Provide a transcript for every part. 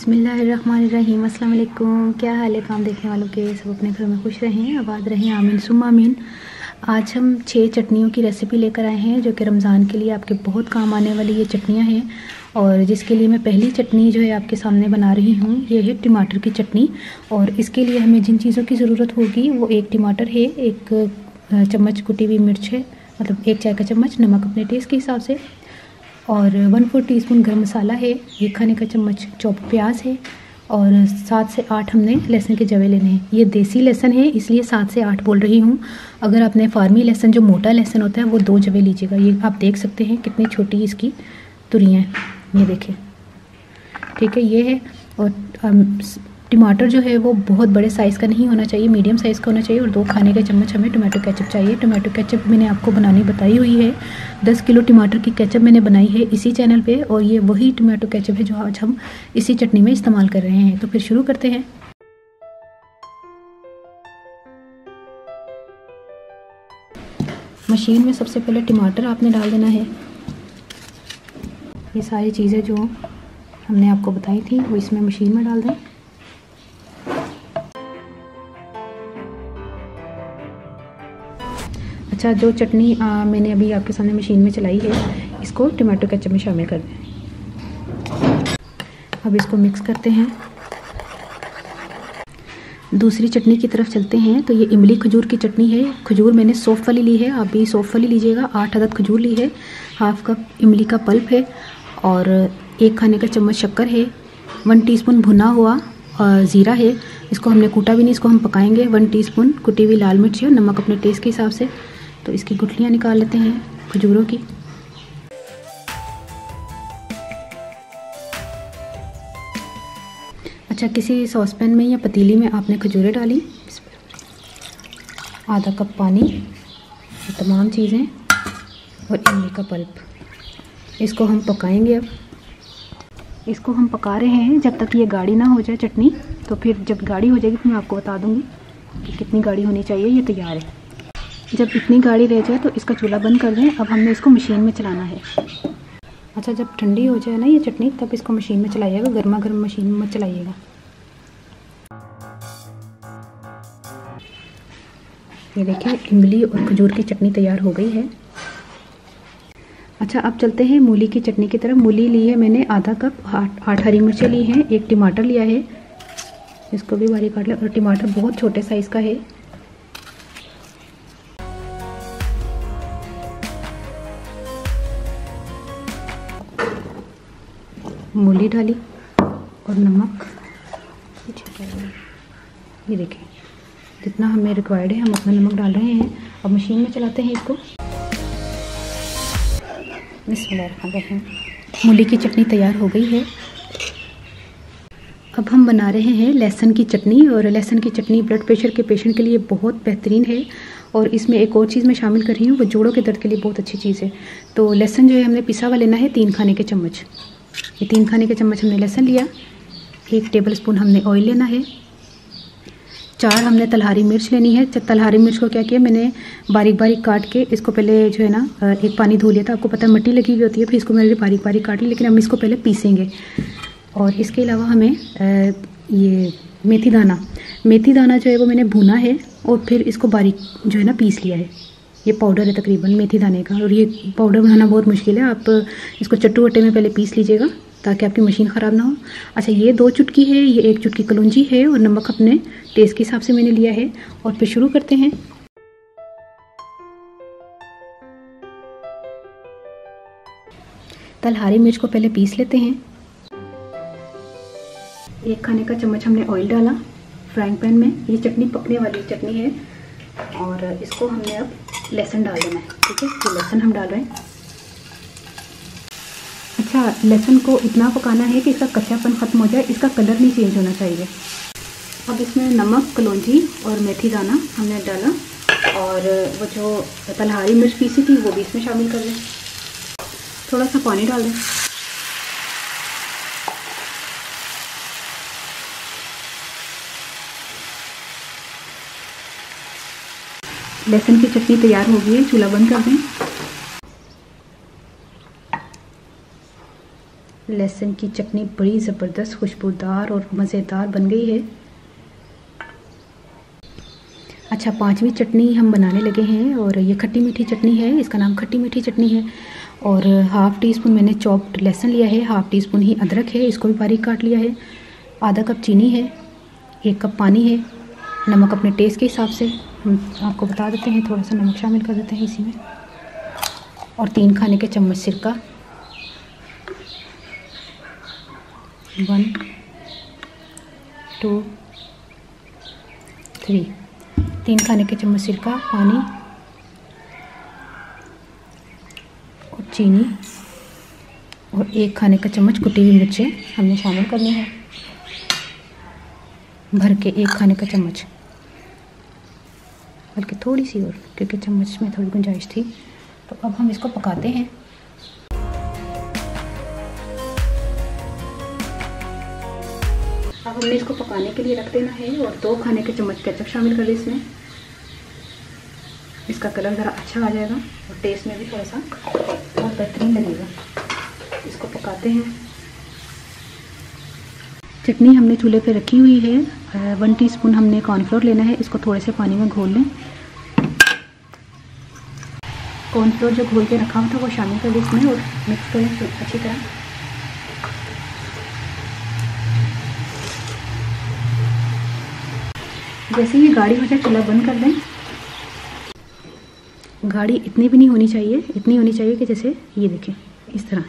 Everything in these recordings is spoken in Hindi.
बिस्मिल्लाहिर्रहमानिर्रहीम। अस्सलाम वालेकुम। क्या हाल है काम देखने वालों के? सब अपने घर में खुश रहें, आबाद रहें, आमीन सुम्मा आमीन। आज हम 6 चटनियों की रेसिपी लेकर आए हैं जो कि रमज़ान के लिए आपके बहुत काम आने वाली ये चटनियाँ हैं। और जिसके लिए मैं पहली चटनी जो है आपके सामने बना रही हूँ, ये है टमाटर की चटनी। और इसके लिए हमें जिन चीज़ों की ज़रूरत होगी वो एक टमाटर है, एक चम्मच कुटी हुई मिर्च है, मतलब 1 चाय का चम्मच, नमक अपने टेस्ट के हिसाब से, और 1/4 टीस्पून गरम मसाला है, 1 खाने का चम्मच चॉप प्याज है, और 7 से 8 हमने लहसुन के जवे लेने हैं। ये देसी लहसुन है इसलिए 7 से 8 बोल रही हूँ। अगर आपने फार्मी लहसुन जो मोटा लहसुन होता है वो 2 जवे लीजिएगा। ये आप देख सकते हैं कितनी छोटी इसकी तुरियाँ हैं, ये देखें, ठीक है। ये है। और टमाटर जो है वो बहुत बड़े साइज़ का नहीं होना चाहिए, मीडियम साइज़ का होना चाहिए। और 2 खाने के चम्मच हमें टमाटो केचप चाहिए। टमाटो केचप मैंने आपको बनानी बताई हुई है। 10 किलो टमाटर की केचप मैंने बनाई है इसी चैनल पे, और ये वही टमाटो केचप है जो आज हम इसी चटनी में इस्तेमाल कर रहे हैं। तो फिर शुरू करते हैं। मशीन में सबसे पहले टमाटर आपने डाल देना है। ये सारी चीज़ें जो हमने आपको बताई थी वो इसमें मशीन में डाल दें। अच्छा, जो चटनी मैंने अभी आपके सामने मशीन में चलाई है इसको टमाटो केचप में शामिल कर दें। अब इसको मिक्स करते हैं। दूसरी चटनी की तरफ चलते हैं। तो ये इमली खजूर की चटनी है। खजूर मैंने सॉफ्ट वाली ली है, आप भी सॉफ्ट वाली लीजिएगा। 8 अदद खजूर ली है, 1/2 कप इमली का पल्प है, और 1 खाने का चम्मच शक्कर है, 1 टीस्पून भुना हुआ ज़ीरा है। इसको हमने कूटा भी नहीं, इसको हम पकाएंगे। 1 टीस्पून कुटी हुई लाल मिर्च है, नमक अपने टेस्ट के हिसाब से। तो इसकी गुठलियाँ निकाल लेते हैं खजूरों की। अच्छा, किसी सॉसपैन में या पतीली में आपने खजूरें डाली, आधा कप पानी, ये तमाम चीज़ें, और इमली का पल्प। इसको हम पकाएंगे। अब इसको हम पका रहे हैं जब तक ये गाढ़ी ना हो जाए चटनी। तो फिर जब गाढ़ी हो जाएगी तो मैं आपको बता दूंगी कि कितनी गाढ़ी होनी चाहिए। ये तैयार है। जब इतनी गाढ़ी रह जाए तो इसका चूल्हा बंद कर दें। अब हमने इसको मशीन में चलाना है। अच्छा, जब ठंडी हो जाए ना ये चटनी तब इसको मशीन में चलाइएगा, गर्मा गर्म मशीन में चलाइएगा। ये देखिए, इमली और खजूर की चटनी तैयार हो गई है। अच्छा, अब चलते हैं मूली की चटनी की तरफ। मूली ली है मैंने आधा कप, 8 हरी मिर्चें ली हैं, 1 टमाटर लिया है, इसको भी बारीक काट लिया। और टमाटर बहुत छोटे साइज़ का है। मूली डाली और नमक, ये देखें जितना हमें रिक्वायर्ड है हम उतना नमक डाल रहे हैं। अब मशीन में चलाते हैं इसको। बिस्मिल्लाहिर्रहमानिर्रहीम। मूली की चटनी तैयार हो गई है। अब हम बना रहे हैं लहसुन की चटनी। और लहसुन की चटनी ब्लड प्रेशर के पेशेंट के लिए बहुत बेहतरीन है। और इसमें एक और चीज़ मैं शामिल कर रही हूँ, वो जोड़ों के दर्द के लिए बहुत अच्छी चीज़ है। तो लहसुन जो है हमने पिसा हुआ लेना है, 3 खाने के चम्मच। ये 3 खाने के चम्मच हमने लहसुन लिया। 1 टेबलस्पून हमने ऑयल लेना है। 4 हमने तलहारी मिर्च लेनी है। तलहारी मिर्च को क्या किया मैंने, बारीक बारीक काट के इसको पहले जो है ना एक पानी धो लिया था। आपको पता है मिट्टी लगी हुई होती है, फिर इसको मैंने बारीक बारीक काट ली, लेकिन हम इसको पहले पीसेंगे। और इसके अलावा हमें ये मेथी दाना जो है वो मैंने भुना है, और फिर इसको बारीक जो है ना पीस लिया है। ये पाउडर है तकरीबन मेथी दाने का, और ये पाउडर बनाना बहुत मुश्किल है। आप इसको चट्टू वट्टे में पहले पीस लीजिएगा ताकि आपकी मशीन ख़राब ना हो। अच्छा, ये 2 चुटकी है, ये 1 चुटकी कलौंजी है, और नमक अपने टेस्ट के हिसाब से मैंने लिया है। और फिर शुरू करते हैं। तलहारी मिर्च को पहले पीस लेते हैं। 1 खाने का चम्मच हमने ऑयल डाला फ्राइंग पैन में। ये चटनी पकने वाली चटनी है, और इसको हमने अब लहसुन डाल देना है, ठीक है। तो लहसुन हम डाल रहे हैं। अच्छा, लहसुन को इतना पकाना है कि इसका कच्चापन ख़त्म हो जाए, इसका कलर नहीं चेंज होना चाहिए। अब इसमें नमक, कलौंजी और मेथी दाना हमने डाला, और वो जो तलहारी मिर्च पीसी थी वो भी इसमें शामिल कर दें। थोड़ा सा पानी डाल दें। लहसुन की चटनी तैयार हो गई है, चूल्हा बंद कर दें। लहसुन की चटनी बड़ी ज़बरदस्त खुशबूदार और मज़ेदार बन गई है। अच्छा, 5वीं चटनी हम बनाने लगे हैं और ये खट्टी मीठी चटनी है। इसका नाम खट्टी मीठी चटनी है। और हाफ़ टी स्पून मैंने चॉप्ड लहसुन लिया है, हाफ़ टी स्पून ही अदरक है, इसको भी बारीक काट लिया है। आधा कप चीनी है, 1 कप पानी है, नमक अपने टेस्ट के हिसाब से हम आपको बता देते हैं, थोड़ा सा नमक शामिल कर देते हैं इसी में, और 3 खाने के चम्मच सिरका, 1 2 3 3 खाने के चम्मच सिरका, पानी और चीनी और 1 खाने का चम्मच कुटी हुई मिर्चें हमने शामिल करनी है, भर के 1 खाने का चम्मच, बल्कि थोड़ी सी और, क्योंकि चम्मच में थोड़ी गुंजाइश थी। तो अब हम इसको पकाते हैं। अब हमने इसको पकाने के लिए रख देना है और 2 खाने के चम्मच केचप शामिल कर दें इसमें। इसका कलर ज़रा अच्छा आ जाएगा और टेस्ट में भी थोड़ा सा बहुत बेहतरीन लगेगा। इसको पकाते हैं। चटनी हमने चूल्हे पे रखी हुई है। 1 टीस्पून हमने कॉर्नफ्लोर लेना है, इसको थोड़े से पानी में घोल लें। कॉर्नफ्लोर जो घोल के रखा हुआ था वो शामिल कर दें इसमें और मिक्स करें अच्छी तरह। जैसे ये गाढ़ी हो जाए चूल्हा बंद कर दें। गाढ़ी इतनी भी नहीं होनी चाहिए, इतनी होनी चाहिए कि जैसे ये देखें इस तरह।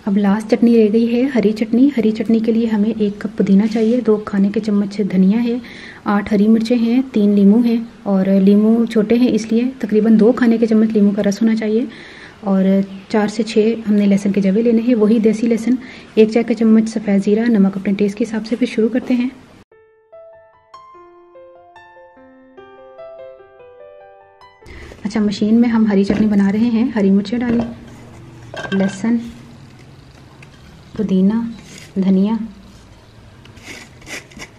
अब लास्ट चटनी रह गई है हरी चटनी। हरी चटनी के लिए हमें 1 कप पुदीना चाहिए, 2 खाने के चम्मच धनिया है, 8 हरी मिर्चें हैं, 3 नींबू हैं और नींबू छोटे हैं इसलिए तकरीबन 2 खाने के चम्मच नींबू का रस होना चाहिए, और 4 से 6 हमने लहसुन के जवे लेने हैं, वही देसी लहसुन, 1 चाय का चम्मच सफ़ेद ज़ीरा, नमक अपने टेस्ट के हिसाब से। फिर शुरू करते हैं। अच्छा, मशीन में हम हरी चटनी बना रहे हैं। हरी मिर्चें डाली, लहसुन, पुदीना, धनिया,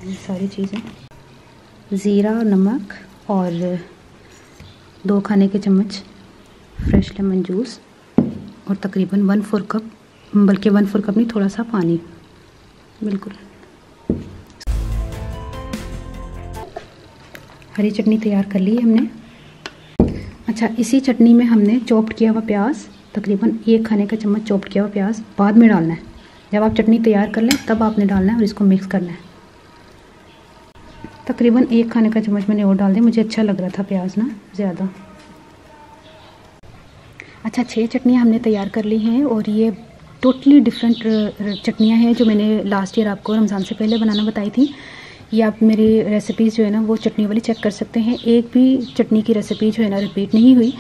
ये सारी चीज़ें, ज़ीरा और नमक, और 2 खाने के चम्मच फ्रेश लेमन जूस, और तकरीबन 1/4 कप, बल्कि 1/4 कप नहीं, थोड़ा सा पानी, बिल्कुल। हरी चटनी तैयार कर ली है हमने। अच्छा, इसी चटनी में हमने चॉप्ड किया हुआ प्याज, तकरीबन 1 खाने का चम्मच चॉप्ड किया हुआ प्याज बाद में डालना है। जब आप चटनी तैयार कर लें तब आपने डालना है और इसको मिक्स करना है। तकरीबन 1 खाने का चम्मच मैंने और डाल दिया, मुझे अच्छा लग रहा था प्याज ना ज़्यादा। अच्छा, 6 चटनियाँ हमने तैयार कर ली हैं और ये टोटली डिफरेंट चटनियाँ हैं जो मैंने लास्ट ईयर आपको रमज़ान से पहले बनाना बताई थी। ये आप मेरी रेसिपीज़ जो है ना वो चटनी वाली चेक कर सकते हैं, एक भी चटनी की रेसिपी जो है ना रिपीट नहीं हुई,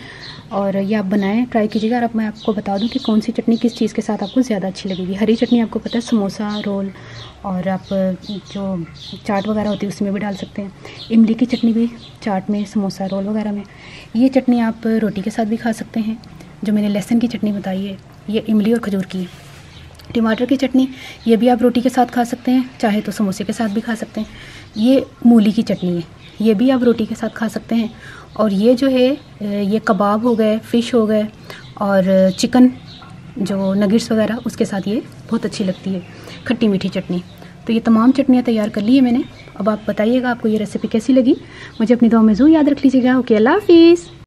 और ये आप बनाएं, ट्राई कीजिएगा। और अब मैं आपको बता दूं कि कौन सी चटनी किस चीज़ के साथ आपको ज़्यादा अच्छी लगेगी। हरी चटनी आपको पता है समोसा, रोल, और आप जो चाट वगैरह होती है उसमें भी डाल सकते हैं। इमली की चटनी भी चाट में, समोसा, रोल वगैरह में। ये चटनी आप रोटी के साथ भी खा सकते हैं। जो मैंने लहसुन की चटनी बताई है ये इमली और खजूर की है। टमाटर की चटनी ये भी आप रोटी के साथ खा सकते हैं, चाहे तो समोसे के साथ भी खा सकते हैं। ये मूली की चटनी है, ये भी आप रोटी के साथ खा सकते हैं। और ये जो है ये कबाब हो गए, फ़िश हो गए, और चिकन जो नगेट्स वगैरह उसके साथ ये बहुत अच्छी लगती है खट्टी मीठी चटनी। तो ये तमाम चटनियाँ तैयार कर ली है मैंने। अब आप बताइएगा आपको ये रेसिपी कैसी लगी। मुझे अपनी दुआ में ज़रूर याद रख लीजिएगा। ओके, अल्लाह हाफिज़।